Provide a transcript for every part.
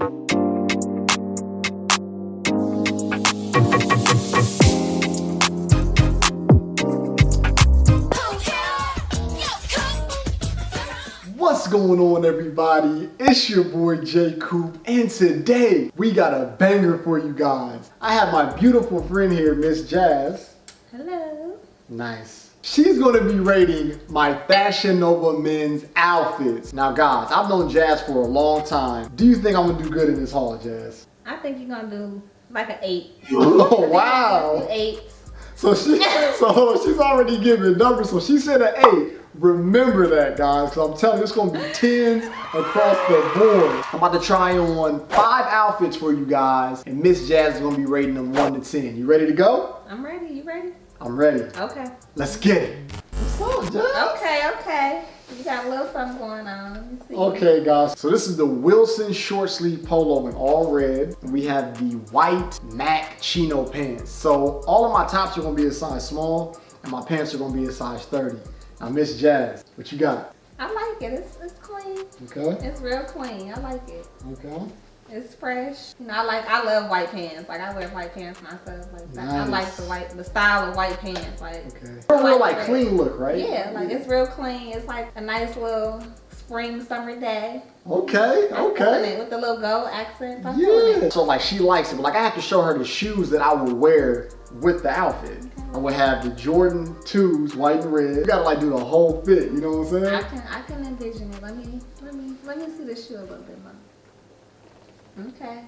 What's going on, everybody? It's your boy J Coop, and today we got a banger for you guys. I have my beautiful friend here, Miss Jazz. Hello. Nice. She's going to be rating my Fashion Nova men's outfits. Now guys, I've known Jazz for a long time. Do you think I'm going to do good in this haul, Jazz? I think you're going to do like an 8. Oh, wow. 8. So hold on, she's already giving numbers, so she said an 8. Remember that, guys, because I'm telling you, it's going to be 10s across the board. I'm about to try on 5 outfits for you guys, and Miss Jazz is going to be rating them 1 to 10. You ready to go? I'm ready. You ready? I'm ready. Okay. Let's get it. What's up, Jazz? Okay. You got a little something going on. Let me see. Okay, guys. So this is the Wilson short sleeve polo in all red. We have the white MAC chino pants. So all of my tops are going to be a size small, and my pants are going to be a size 30. Now, Miss Jazz, what you got? I like it. It's clean. Okay. It's real clean. I like it. Okay. It's fresh. You know, I love white pants. Like, I wear white pants myself. Like that. Nice. I like the style of white pants. Like, okay. Real like clean look, right? Yeah, like it's real clean. It's like a nice little spring summer day. Okay. I'm feeling it with the little gold accent. I'm Yeah. So like she likes it, but like I have to show her the shoes that I will wear with the outfit. Okay. I would have the Jordan 2s, white and red. You gotta like do the whole fit, you know what I'm saying? I can envision it. Let me see the shoe a little bit more. Okay,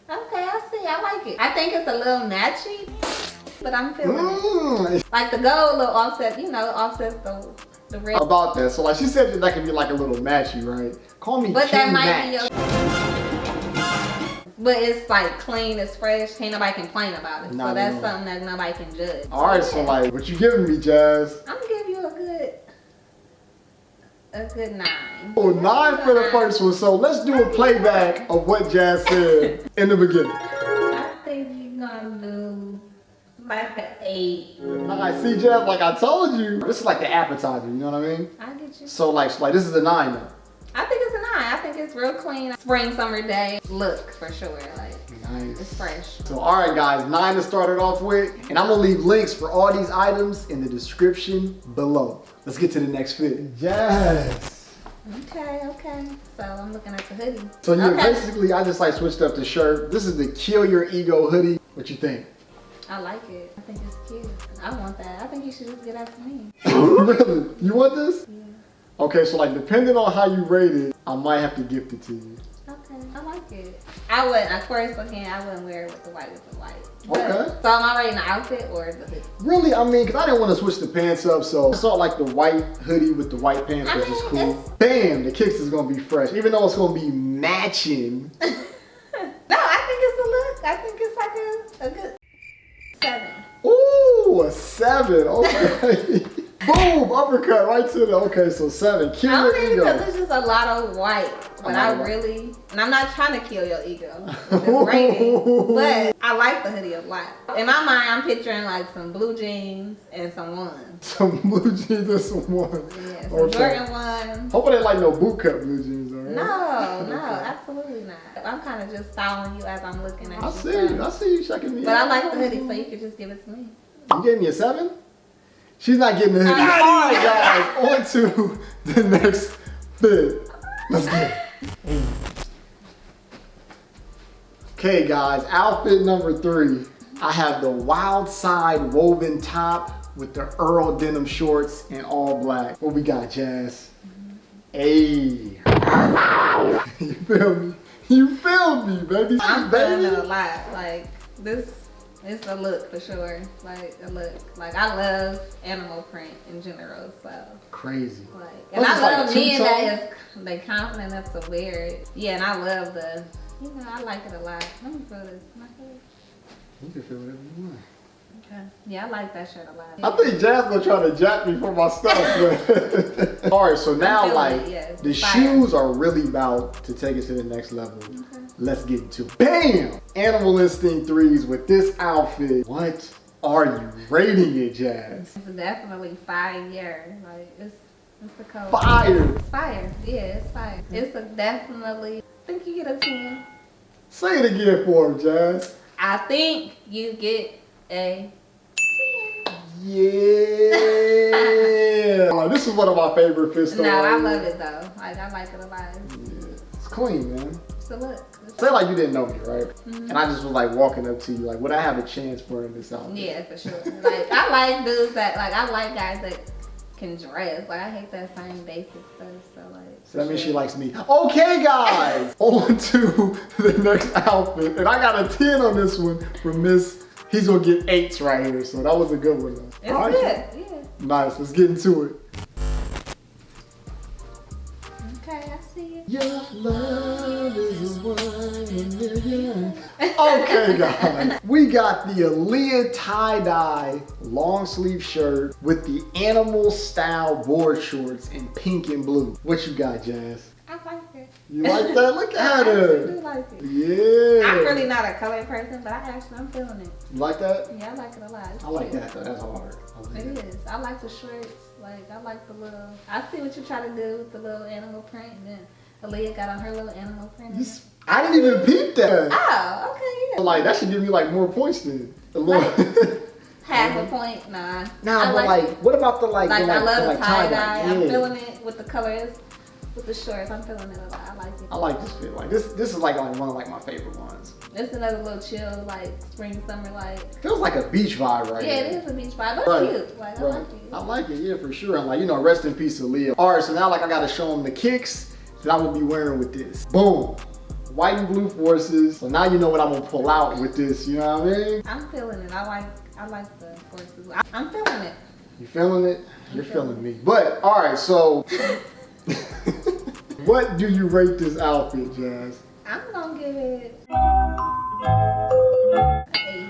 I see. I like it. I think it's a little matchy, but I'm feeling it. Like the gold little offset, offsets the red. About that. So like she said that can be like a little matchy, right? Call me but King that might Match. be But it's like clean, it's fresh. Ain't nobody complain about it. So that's something that nobody can judge. All right, so like, what you giving me, Jazz? I'm gonna give you a good 9. Oh, 9 for the first one. So let's do a playback of what Jazz said in the beginning. I think you're gonna do like an 8. I see, Jazz, like I told you. This is like the appetizer, you know what I mean? I get you. So like this is a 9 though. I think it's a 9. I think it's real clean. Spring, summer day look for sure. Like, nice. It's fresh. So all right, guys, 9 to start it off with. And I'm gonna leave links for all these items in the description below. Let's get to the next fit. Yes. Okay. So I'm looking at the hoodie. So yeah, basically I just like switched up the shirt. This is the Kill Your Ego hoodie. What you think? I like it. I think it's cute. I want that. I think you should just get that for me. Really? You want this? Yeah. Okay, so like depending on how you rate it, I might have to gift it to you. Okay, I like it. I wouldn't, of course, I wouldn't wear it with the white But, okay. So am I rating the outfit or the hoodie? Really, I mean, because I didn't want to switch the pants up, so I saw like the white hoodie with the white pants, which is cool. Bam, the kicks is going to be fresh, even though it's going to be matching. No, I think it's a look. I think it's like a good 7. Ooh, a 7, okay. Boom, uppercut right to the, okay, so 7. Kill I your don't even ego. because there's just a lot of white, but and I'm not trying to kill your ego. It's rating, but I like the hoodie a lot. In my mind, I'm picturing like some blue jeans and some ones. Some blue jeans and some ones. Yeah, some Jordan ones. Hopefully they like no boot cut blue jeans, alright? No, absolutely not. I'm kind of just following you as I'm looking at you. I see you checking me But out. I like the hoodie, so you could just give it to me. You gave me a 7? She's not getting the hoodie. All right, guys, on to the next fit. Let's get it. Okay, guys, outfit number 3. I have the Wild Side woven top with the Earl denim shorts in all black. What we got, Jazz? Hey. You feel me? You feel me, baby? I'm feeling it a lot. Like, this is a look for sure. Like, a look. Like, I love animal print in general, so. Crazy. Like, and I love men that they confident enough to wear it. Yeah, and I love I like it a lot. Let me feel this. You can feel whatever you want. Okay. Yeah, I like that shirt a lot. I think Jazz gonna try to jack me for my stuff, but all right, so now like the shoes are really about to take it to the next level. Okay. Let's get into it. Bam! Animal Instinct 3s with this outfit. What are you rating it, Jazz? It's definitely fire. Like It's the color. Fire. It's fire. Yeah, it's fire. It's a definitely. I think you get a 10. Say it again for him, Jazz. I think you get a 10. Yeah. Like, this is one of my favorite fish. No, I love it though. Like I like it a lot. Yeah. It's clean, man. So look. Say like you didn't know me, right? And I just was like walking up to you, like, would I have a chance wearing this outfit? Yeah, for sure. Like I like dudes that I like guys that can dress. Like I hate that same basic stuff. So like. So that means she likes me. Okay, guys, on to the next outfit, and I got a 10 on this one from Miss. He's gonna get 8s right here, so that was a good one though. It's right, good. Yeah. Nice. Let's get into it. Okay, I see it. Your love is one in a million. Okay, guys. We got the Aaliyah tie-dye long sleeve shirt with the animal style board shorts in pink and blue. What you got, Jazz? I like it. You like that? Look at I her. do like it. Yeah. I'm really not a color person, but I'm feeling it. You like that? Yeah, I like it a lot. It's I like cute. that though. That's hard. It is. I like the shorts. Like I like the little. I see what you try to do with the little animal print, and then Aaliyah got on her little animal print. I didn't even peep that. Oh, okay, yeah. Like that should give me like more points then. A little. Half a point, nah. Nah, I but like, what about the like? I love the tie dye. Yeah. I'm feeling it with the colors, with the shorts. I'm feeling it a lot. I like it. I like this fit. Like this is like one of like my favorite ones. It's another little chill, like spring, summer, like. Feels like a beach vibe right Yeah, here. it is a beach vibe, but Right. it's cute. Like I like it. I like it, yeah, for sure. And like, you know, rest in peace to Leah. All right, so now like I gotta show them the kicks that I will be wearing with this. Boom. White and blue forces. So now you know what I'm gonna pull out with this, you know what I mean? I'm feeling it. I like the forces. I'm feeling it. You feeling it? You're feeling me. But, all right, so what do you rate this outfit, Jazz? I'm gonna give it an 8.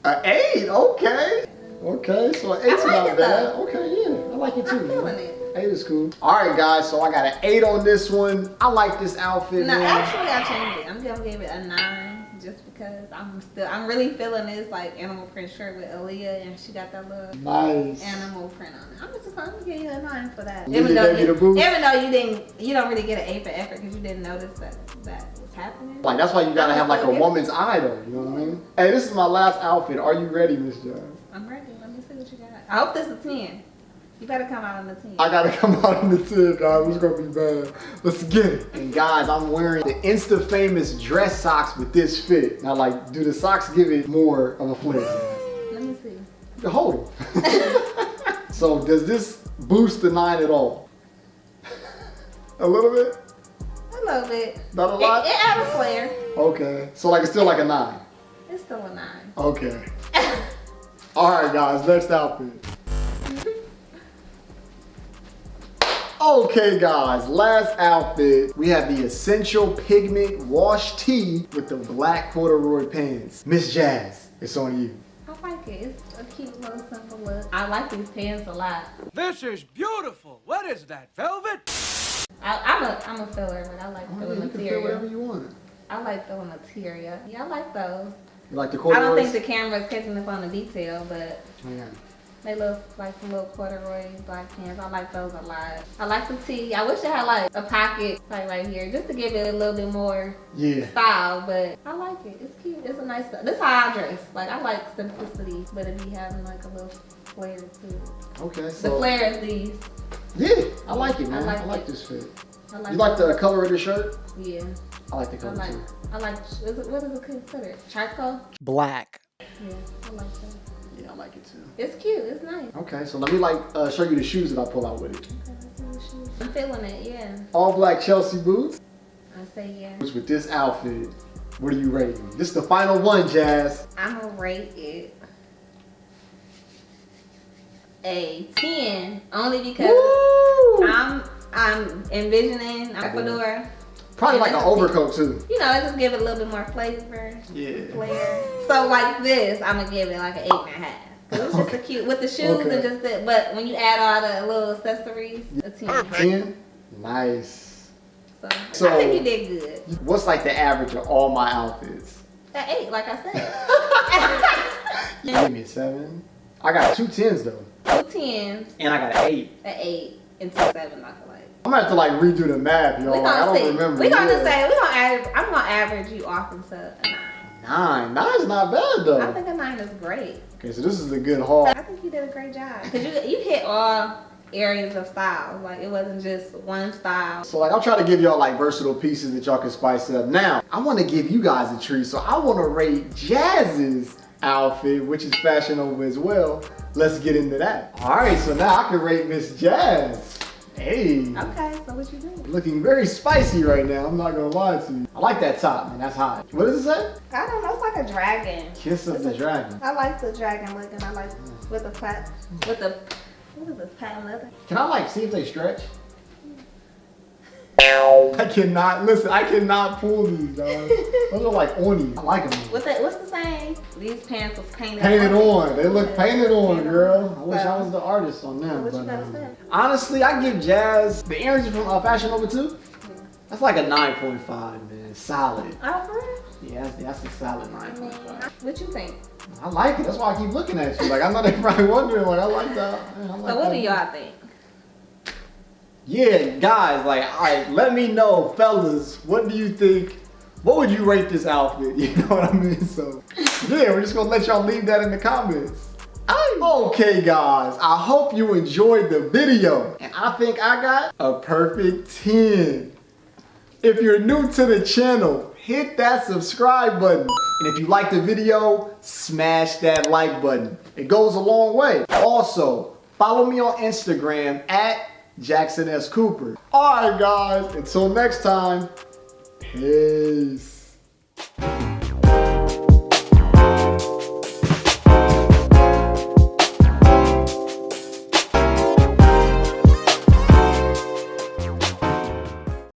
An 8, okay. Okay, so an 8's I like not it, bad. though. Okay, yeah, I like it too. I'm feeling it. 8 is cool. All right, guys, so I got an 8 on this one. I like this outfit, No, man. actually I changed it. I'm gonna give it a 9 just because I'm really feeling this like animal print shirt with Aaliyah and she got that little Nice. animal print on it. I'm gonna give you a 9 for that. Aaliyah gave you the boost? Even though you don't really get an 8 for effort because you didn't notice that was happening. Like, that's why you gotta have like a Okay. woman's eye though, you know what I mean? Hey, this is my last outfit. Are you ready, Miss Jazz? I'm ready. Let me see what you got. I hope this is a 10. You better come out on the 10. I gotta come out in the 10, guys. It's gonna be bad. Let's get it. And guys, I'm wearing the Insta famous dress socks with this fit. Now, like, do the socks give it more of a flair? Let me see. Hold them. So, does this boost the 9 at all? A little bit? A little bit. Not a lot? It adds a flair. Okay. So, like, it's still like a 9. It's still a 9. Okay. All right, guys. Next outfit. Okay, guys, last outfit. We have the Essential Pigment Wash Tee with the black corduroy pants. Miss Jazz, it's on you. I like it. It's a cute little simple look. I like these pants a lot. This is beautiful. What is that, velvet? I'm a filler, but I like feeling You can feel whatever material. you want. I like feeling material. Yeah, I like those. You like the I corduroys? don't think the camera's catching up on the detail, but Yeah. they look like some little corduroy black pants. I like those a lot. I like the tee. I wish it had like a pocket like right here just to give it a little bit more Yeah. style, but I like it. It's cute. It's a nice style. This is how I dress. Like I like simplicity, but it be having like a little flair to it. Okay, The so. flair is these. Yeah, I like it, man. I I like like it. this fit. I like You like the color of the shirt? Yeah. I like the I color like. too. What is it considered? Charcoal? Black. Yeah, I like that. Yeah, I like it too. It's cute. It's nice. Okay, so let me like show you the shoes that I pull out with it. Okay, let's see what shoes. I'm feeling it. Yeah. All black Chelsea boots. I say yeah. Which with this outfit, what are you rating? This is the final one, Jazz. I'm gonna rate it a 10, only because Woo! I'm envisioning a fedora. Probably and like an it's a overcoat too. You know, it just give it a little bit more flavor. Yeah. Flair. So like this, I'm gonna give it like an 8.5. Cause it's just a cute with the shoes Okay. and just the, but when you add all the little accessories, a 10. 10? Nice. So I think you did good. What's like the average of all my outfits? At 8, like I said. Give me a 7. I got 2 10s though. 2 10s And I got an 8. at 8. into 7, I feel like. I'm gonna have to like redo the math, y'all. Like, I don't remember. I'm gonna average you off into a 9. 9. 9's not bad though. I think a 9 is great. Okay, so this is a good haul. I think you did a great job. Cause you hit all areas of style. Like it wasn't just one style. So like I'll try to give y'all like versatile pieces that y'all can spice up. Now, I wanna give you guys a treat. So I wanna rate JAZZY'S outfit, which is Fashion Nova as well. Let's get into that. All right, so now I can rate Miss Jazz. Hey. Okay, so what you do? Looking very spicy right now, I'm not gonna lie to you. I like that top, man, that's hot. What does it say? I don't know, it's like a dragon. Kiss of the dragon. I like the dragon look, and I like with the what is this, patent leather? Can I like see if they stretch? I cannot pull these, guys. Those are like orny. I like them. What's the saying? These pants was painted on. They look painted on, girl. I wish I was the artist on them. What you gotta say? Honestly, I give Jazz the earrings from Fashion Nova 2. That's like a 9.5, man. Solid. Oh, for real? Yeah, that's a solid 9.5. What you think? I like it. That's why I keep looking at you. Like I know they probably wondering. Like I like that. Man, I like so what do y'all think? Yeah, guys, like, all right, let me know, fellas, what do you think? What would you rate this outfit? You know what I mean? So, yeah, we're just gonna let y'all leave that in the comments. Okay, guys, I hope you enjoyed the video. And I think I got a perfect 10. If you're new to the channel, hit that subscribe button. And if you like the video, smash that like button. It goes a long way. Also, follow me on Instagram at Jackson S. Cooper. Alright guys, until next time, peace.